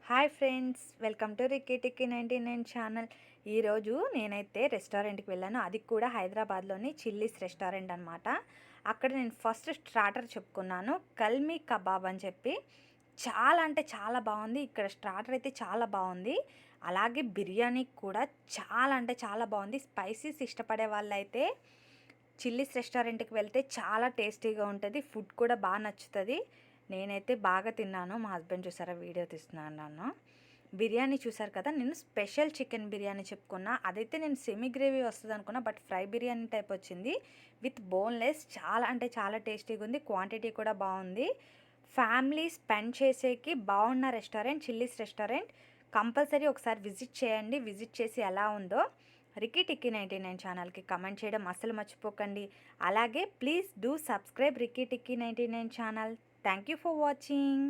Hi friends, welcome to Rikki Tikki 99 channel. ఈరోజు నేనైతే రెస్టారెంట్కి వెళ్ళాను. అది కూడా హైదరాబాద్లోని చిల్లీస్ రెస్టారెంట్ అనమాట. అక్కడ నేను ఫస్ట్ స్టార్టర్ చెప్పుకున్నాను, కల్మీ కబాబ్ అని చెప్పి. చాలా అంటే చాలా బాగుంది. ఇక్కడ స్టార్టర్ అయితే చాలా బాగుంది. అలాగే బిర్యానీ కూడా చాలా అంటే చాలా బాగుంది. స్పైసీస్ ఇష్టపడే వాళ్ళైతే చిల్లీస్ రెస్టారెంట్కి వెళ్తే చాలా టేస్టీగా ఉంటుంది. ఫుడ్ కూడా బాగా నచ్చుతుంది. నేనైతే బాగా తిన్నాను. మా హస్బెండ్ చూసారా, వీడియో తీస్తున్నాను నన్ను. బిర్యానీ చూసారు కదా, నేను స్పెషల్ చికెన్ బిర్యానీ చెప్పుకున్నా. అదైతే నేను సెమీ గ్రేవీ వస్తుంది అనుకున్నా, బట్ ఫ్రై బిర్యానీ టైప్ వచ్చింది విత్ బోన్లెస్. చాలా అంటే చాలా టేస్టీగా ఉంది. క్వాంటిటీ కూడా బాగుంది. ఫ్యామిలీ స్పెండ్ చేసేకి బాగున్న రెస్టారెంట్ చిల్లీస్ రెస్టారెంట్. కంపల్సరీ ఒకసారి విజిట్ చేయండి. విజిట్ చేసి ఎలా ఉందో రిక్కీ టిక్కీ 99 ఛానల్కి కమెంట్ చేయడం అస్సలు మర్చిపోకండి. అలాగే please do subscribe Rikki Tikki 99 channel. Thank you for watching.